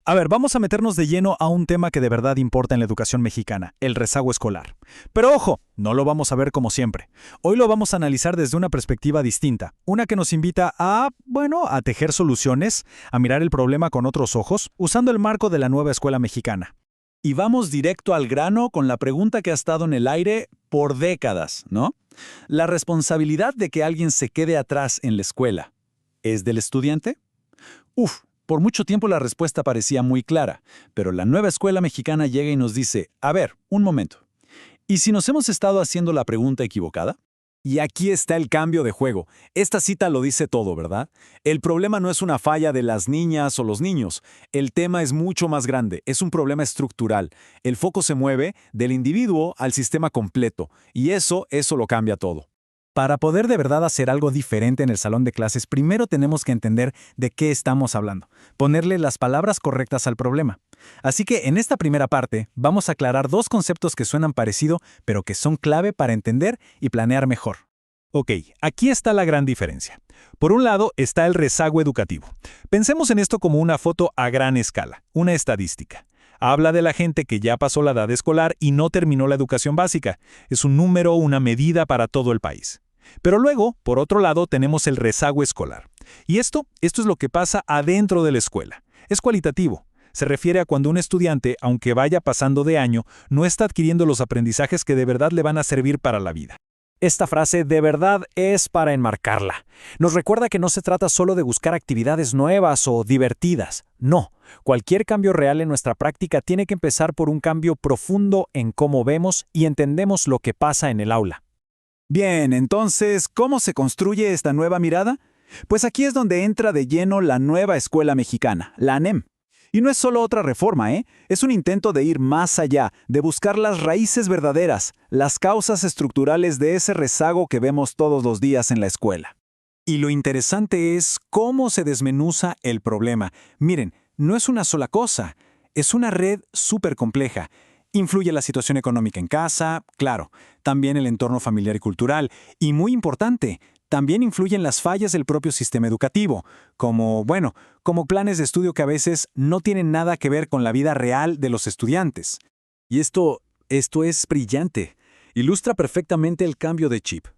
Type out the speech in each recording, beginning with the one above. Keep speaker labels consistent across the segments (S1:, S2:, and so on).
S1: A ver, vamos a meternos de lleno a un tema que de verdad importa en la educación mexicana, el rezago escolar. Pero ojo, no lo vamos a ver como siempre. Hoy lo vamos a analizar desde una perspectiva distinta, una que nos invita a tejer soluciones, a mirar el problema con otros ojos, usando el marco de la nueva escuela mexicana. Y vamos directo al grano con la pregunta que ha estado en el aire por décadas, ¿no? ¿La responsabilidad de que alguien se quede atrás en la escuela es del estudiante? Por mucho tiempo la respuesta parecía muy clara, pero la nueva escuela mexicana llega y nos dice, a ver, un momento, ¿y si nos hemos estado haciendo la pregunta equivocada? Y aquí está el cambio de juego. Esta cita lo dice todo, ¿verdad? El problema no es una falla de las niñas o los niños. El tema es mucho más grande, es un problema estructural. El foco se mueve del individuo al sistema completo, y eso lo cambia todo. Para poder de verdad hacer algo diferente en el salón de clases, primero tenemos que entender de qué estamos hablando, ponerle las palabras correctas al problema. Así que en esta primera parte vamos a aclarar dos conceptos que suenan parecido, pero que son clave para entender y planear mejor. Ok, aquí está la gran diferencia. Por un lado está el rezago educativo. Pensemos en esto como una foto a gran escala, una estadística. Habla de la gente que ya pasó la edad escolar y no terminó la educación básica. Es un número, una medida para todo el país. Pero luego, por otro lado, tenemos el rezago escolar. Y esto es lo que pasa adentro de la escuela. Es cualitativo. Se refiere a cuando un estudiante, aunque vaya pasando de año, no está adquiriendo los aprendizajes que de verdad le van a servir para la vida. Esta frase de verdad es para enmarcarla. Nos recuerda que no se trata solo de buscar actividades nuevas o divertidas. No, cualquier cambio real en nuestra práctica tiene que empezar por un cambio profundo en cómo vemos y entendemos lo que pasa en el aula. Bien, entonces, ¿cómo se construye esta nueva mirada? Pues aquí es donde entra de lleno la nueva escuela mexicana, la ANEM. Y no es solo otra reforma, es un intento de ir más allá, de buscar las raíces verdaderas, las causas estructurales de ese rezago que vemos todos los días en la escuela. Y lo interesante es cómo se desmenuza el problema. Miren, no es una sola cosa, es una red súper compleja. Influye la situación económica en casa, claro, también el entorno familiar y cultural, y muy importante, también influyen las fallas del propio sistema educativo, como planes de estudio que a veces no tienen nada que ver con la vida real de los estudiantes. Y esto es brillante, ilustra perfectamente el cambio de chip.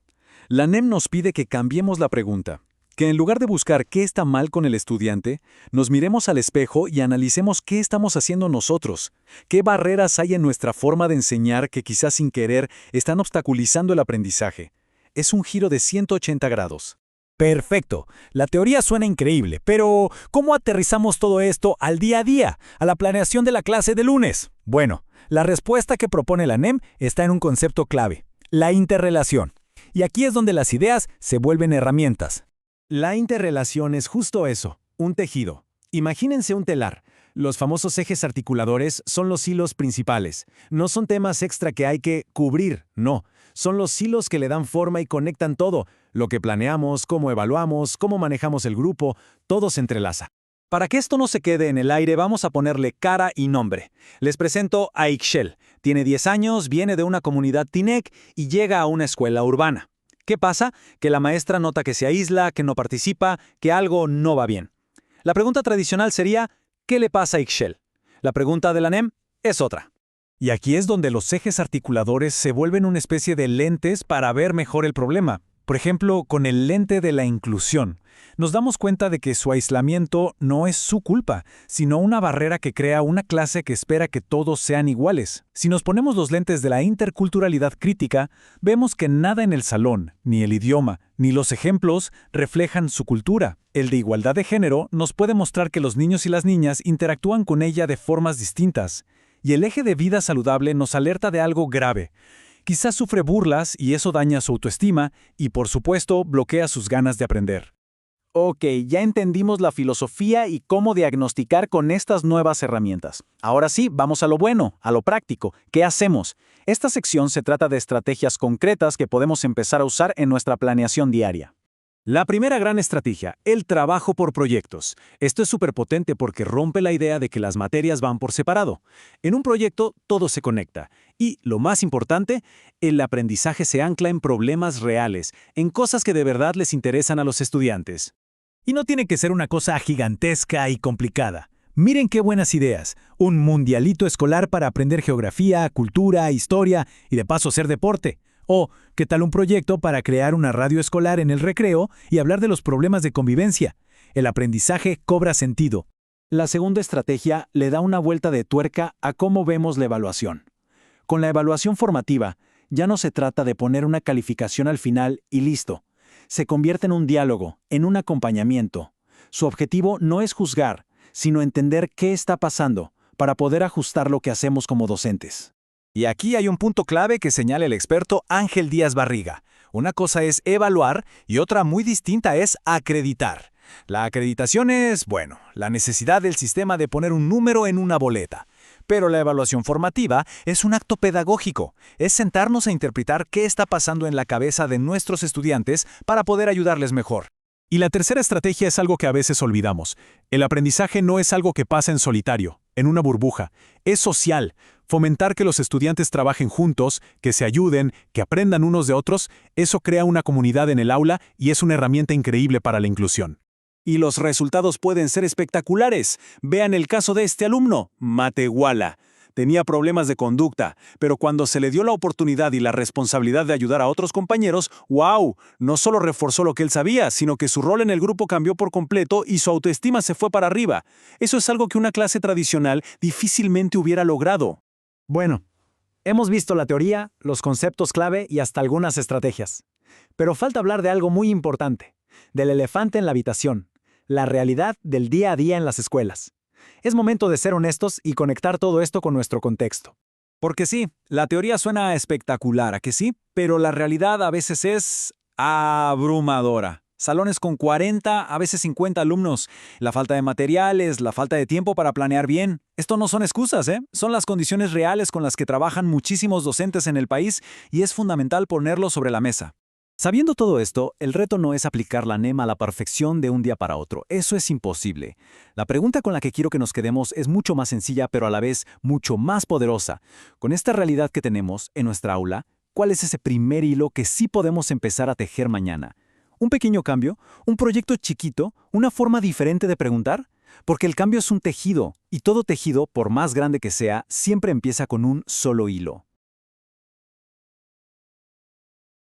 S1: La ANEM nos pide que cambiemos la pregunta, que en lugar de buscar qué está mal con el estudiante, nos miremos al espejo y analicemos qué estamos haciendo nosotros, qué barreras hay en nuestra forma de enseñar que quizás sin querer están obstaculizando el aprendizaje. Es un giro de 180 grados. Perfecto. La teoría suena increíble, pero ¿cómo aterrizamos todo esto al día a día, a la planeación de la clase de lunes? Bueno, la respuesta que propone la ANEM está en un concepto clave, la interrelación. Y aquí es donde las ideas se vuelven herramientas. La interrelación es justo eso, un tejido. Imagínense un telar. Los famosos ejes articuladores son los hilos principales. No son temas extra que hay que cubrir, no. Son los hilos que le dan forma y conectan todo. Lo que planeamos, cómo evaluamos, cómo manejamos el grupo, todo se entrelaza. Para que esto no se quede en el aire, vamos a ponerle cara y nombre. Les presento a Ixchel. Tiene 10 años, viene de una comunidad Tinec y llega a una escuela urbana. ¿Qué pasa? Que la maestra nota que se aísla, que no participa, que algo no va bien. La pregunta tradicional sería, ¿qué le pasa a Ixchel? La pregunta de la ANEM es otra. Y aquí es donde los ejes articuladores se vuelven una especie de lentes para ver mejor el problema. Por ejemplo, con el lente de la inclusión. Nos damos cuenta de que su aislamiento no es su culpa, sino una barrera que crea una clase que espera que todos sean iguales. Si nos ponemos los lentes de la interculturalidad crítica, vemos que nada en el salón, ni el idioma, ni los ejemplos reflejan su cultura. El de igualdad de género nos puede mostrar que los niños y las niñas interactúan con ella de formas distintas. Y el eje de vida saludable nos alerta de algo grave. Quizás sufre burlas y eso daña su autoestima y, por supuesto, bloquea sus ganas de aprender. Ok, ya entendimos la filosofía y cómo diagnosticar con estas nuevas herramientas. Ahora sí, vamos a lo bueno, a lo práctico. ¿Qué hacemos? Esta sección se trata de estrategias concretas que podemos empezar a usar en nuestra planeación diaria. La primera gran estrategia, el trabajo por proyectos. Esto es súper potente porque rompe la idea de que las materias van por separado. En un proyecto todo se conecta. Y, lo más importante, el aprendizaje se ancla en problemas reales, en cosas que de verdad les interesan a los estudiantes. Y no tiene que ser una cosa gigantesca y complicada. Miren qué buenas ideas. Un mundialito escolar para aprender geografía, cultura, historia y de paso hacer deporte. O, ¿qué tal un proyecto para crear una radio escolar en el recreo y hablar de los problemas de convivencia? El aprendizaje cobra sentido. La segunda estrategia le da una vuelta de tuerca a cómo vemos la evaluación. Con la evaluación formativa, ya no se trata de poner una calificación al final y listo. Se convierte en un diálogo, en un acompañamiento. Su objetivo no es juzgar, sino entender qué está pasando para poder ajustar lo que hacemos como docentes.
S2: Y aquí hay un punto clave que señala el experto Ángel Díaz Barriga. Una cosa es evaluar y otra muy distinta es acreditar. La acreditación es, la necesidad del sistema de poner un número en una boleta. Pero la evaluación formativa es un acto pedagógico, es sentarnos a interpretar qué está pasando en la cabeza de nuestros estudiantes para poder ayudarles mejor.
S1: Y la tercera estrategia es algo que a veces olvidamos. El aprendizaje no es algo que pasa en solitario, en una burbuja. Es social. Fomentar que los estudiantes trabajen juntos, que se ayuden, que aprendan unos de otros, eso crea una comunidad en el aula y es una herramienta increíble para la inclusión.
S2: Y los resultados pueden ser espectaculares. Vean el caso de este alumno, Matehuala. Tenía problemas de conducta, pero cuando se le dio la oportunidad y la responsabilidad de ayudar a otros compañeros, ¡wow! No solo reforzó lo que él sabía, sino que su rol en el grupo cambió por completo y su autoestima se fue para arriba. Eso es algo que una clase tradicional difícilmente hubiera logrado.
S1: Bueno, hemos visto la teoría, los conceptos clave y hasta algunas estrategias. Pero falta hablar de algo muy importante, del elefante en la habitación, la realidad del día a día en las escuelas. Es momento de ser honestos y conectar todo esto con nuestro contexto.
S2: Porque sí, la teoría suena espectacular, ¿a que sí? Pero la realidad a veces es abrumadora. Salones con 40, a veces 50 alumnos. La falta de materiales, la falta de tiempo para planear bien. Esto no son excusas, ¿eh? Son las condiciones reales con las que trabajan muchísimos docentes en el país y es fundamental ponerlo sobre la mesa.
S1: Sabiendo todo esto, el reto no es aplicar la NEM a la perfección de un día para otro. Eso es imposible. La pregunta con la que quiero que nos quedemos es mucho más sencilla, pero a la vez mucho más poderosa. Con esta realidad que tenemos en nuestra aula, ¿cuál es ese primer hilo que sí podemos empezar a tejer mañana? ¿Un pequeño cambio? ¿Un proyecto chiquito? ¿Una forma diferente de preguntar? Porque el cambio es un tejido, y todo tejido, por más grande que sea, siempre empieza con un solo hilo.